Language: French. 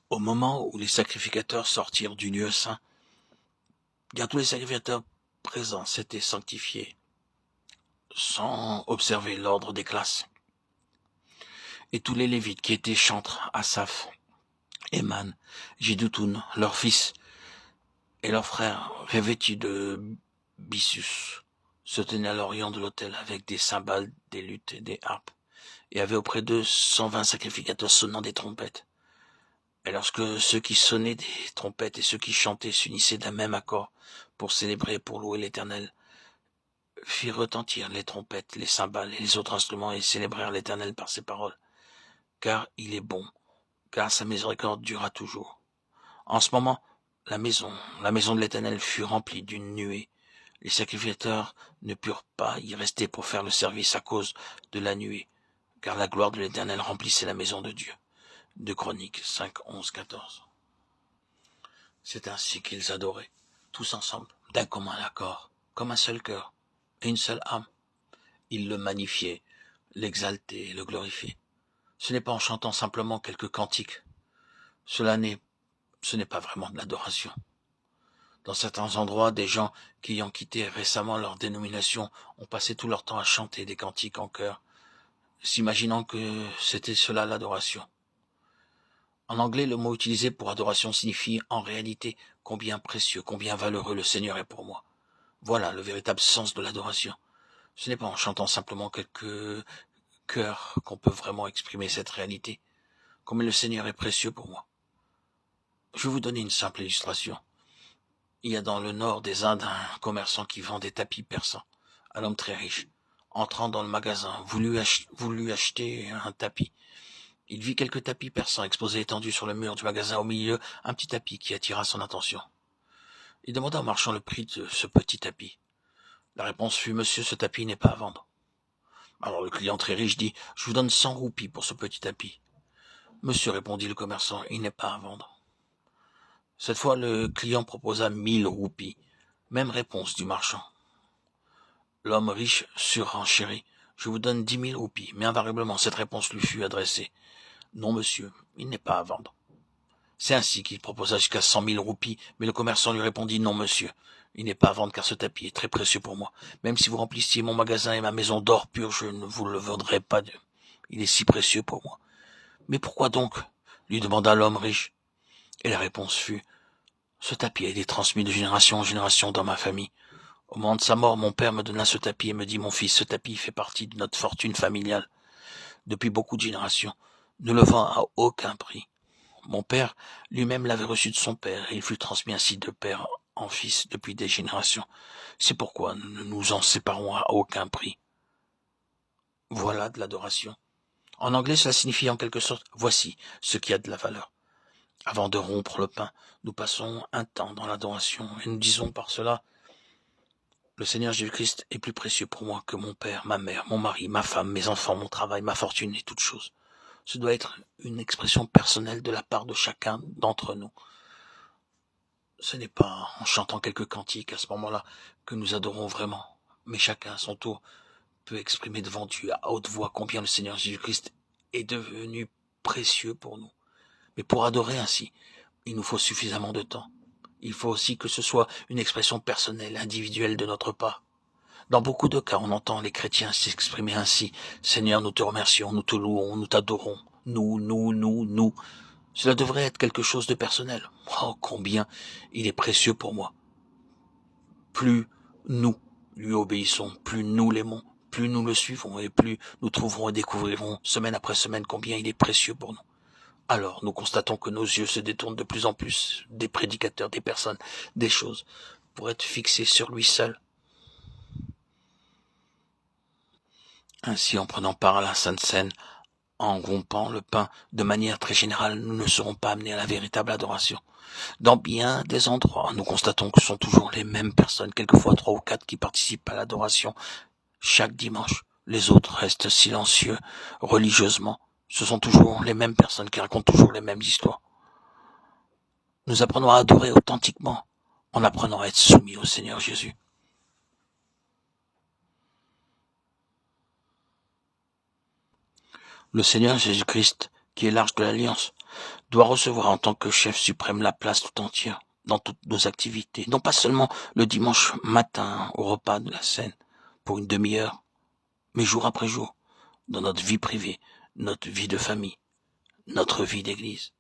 Au moment où les sacrificateurs sortirent du lieu saint, car tous les sacrificateurs présents s'étaient sanctifiés, sans observer l'ordre des classes, et tous les Lévites qui étaient chantres, Asaph, Éman, Jeduthun, leurs fils, et leurs frères, revêtus de byssus, se tenaient à l'orient de l'autel avec des cymbales, des luttes et des harpes, et avaient auprès d'eux 120 sacrificateurs sonnant des trompettes. Et lorsque ceux qui sonnaient des trompettes et ceux qui chantaient s'unissaient d'un même accord pour célébrer, pour louer l'Éternel, firent retentir les trompettes, les cymbales et les autres instruments et célébrèrent l'Éternel par ces paroles. Car il est bon, car sa miséricorde durera toujours. En ce moment, la maison de l'Éternel fut remplie d'une nuée. Les sacrificateurs ne purent pas y rester pour faire le service à cause de la nuée, car la gloire de l'Éternel remplissait la maison de Dieu. 2 Chroniques 5, 11, 14. C'est ainsi qu'ils adoraient, tous ensemble, d'un commun accord, comme un seul cœur et une seule âme. Ils le magnifiaient, l'exaltaient et le glorifiaient. Ce n'est pas en chantant simplement quelques cantiques. Ce n'est pas vraiment de l'adoration. Dans certains endroits, des gens qui ayant quitté récemment leur dénomination ont passé tout leur temps à chanter des cantiques en chœur, s'imaginant que c'était cela l'adoration. En anglais, le mot utilisé pour adoration signifie en réalité combien précieux, combien valeureux le Seigneur est pour moi. Voilà le véritable sens de l'adoration. Ce n'est pas en chantant simplement quelques chœurs qu'on peut vraiment exprimer cette réalité, combien le Seigneur est précieux pour moi. Je vais vous donner une simple illustration. Il y a dans le nord des Indes un commerçant qui vend des tapis persans, un homme très riche. Entrant dans le magasin, voulut acheter un tapis. Il vit quelques tapis persans exposés étendus sur le mur du magasin, au milieu un petit tapis qui attira son attention. Il demanda au marchand le prix de ce petit tapis. La réponse fut: Monsieur, ce tapis n'est pas à vendre. Alors le client très riche dit: Je vous donne 100 roupies pour ce petit tapis. Monsieur, répondit le commerçant, il n'est pas à vendre. Cette fois, le client proposa 1000 roupies. Même réponse du marchand. L'homme riche surenchérit. Je vous donne 10 000 roupies, mais invariablement cette réponse lui fut adressée. Non, monsieur, il n'est pas à vendre. C'est ainsi qu'il proposa jusqu'à 100 000 roupies, mais le commerçant lui répondit: Non, monsieur, il n'est pas à vendre car ce tapis est très précieux pour moi. Même si vous remplissiez mon magasin et ma maison d'or pur, je ne vous le vendrai pas. Il est si précieux pour moi. Mais pourquoi donc? Lui demanda l'homme riche. Et la réponse fut: Ce tapis a été transmis de génération en génération dans ma famille. Au moment de sa mort, mon père me donna ce tapis et me dit: Mon fils, ce tapis fait partie de notre fortune familiale. Depuis beaucoup de générations, ne le vend à aucun prix. Mon père lui-même l'avait reçu de son père, et il fut transmis ainsi de père en fils depuis des générations. C'est pourquoi nous ne nous en séparons à aucun prix. Voilà de l'adoration. En anglais, cela signifie en quelque sorte: voici ce qui a de la valeur. Avant de rompre le pain, nous passons un temps dans l'adoration, et nous disons par cela: le Seigneur Jésus-Christ est plus précieux pour moi que mon père, ma mère, mon mari, ma femme, mes enfants, mon travail, ma fortune et toutes choses. Ce doit être une expression personnelle de la part de chacun d'entre nous. Ce n'est pas en chantant quelques cantiques à ce moment-là que nous adorons vraiment, mais chacun à son tour peut exprimer devant Dieu à haute voix combien le Seigneur Jésus-Christ est devenu précieux pour nous. Mais pour adorer ainsi, il nous faut suffisamment de temps. Il faut aussi que ce soit une expression personnelle, individuelle de notre part. Dans beaucoup de cas, on entend les chrétiens s'exprimer ainsi: Seigneur, nous te remercions, nous te louons, nous t'adorons. Nous. Cela devrait être quelque chose de personnel. Oh, combien il est précieux pour moi. Plus nous lui obéissons, plus nous l'aimons, plus nous le suivons et plus nous trouverons et découvrirons semaine après semaine combien il est précieux pour nous. Alors nous constatons que nos yeux se détournent de plus en plus des prédicateurs, des personnes, des choses, pour être fixés sur lui seul. Ainsi, en prenant part à la Sainte Seine, en rompant le pain, de manière très générale, nous ne serons pas amenés à la véritable adoration. Dans bien des endroits, nous constatons que ce sont toujours les mêmes personnes, quelquefois 3 ou 4, qui participent à l'adoration chaque dimanche. Les autres restent silencieux, religieusement. Ce sont toujours les mêmes personnes qui racontent toujours les mêmes histoires. Nous apprenons à adorer authentiquement, en apprenant à être soumis au Seigneur Jésus. Le Seigneur Jésus-Christ, qui est l'arche de l'alliance, doit recevoir en tant que chef suprême la place tout entière dans toutes nos activités, non pas seulement le dimanche matin au repas de la scène, pour une demi-heure, mais jour après jour, dans notre vie privée, notre vie de famille, notre vie d'église.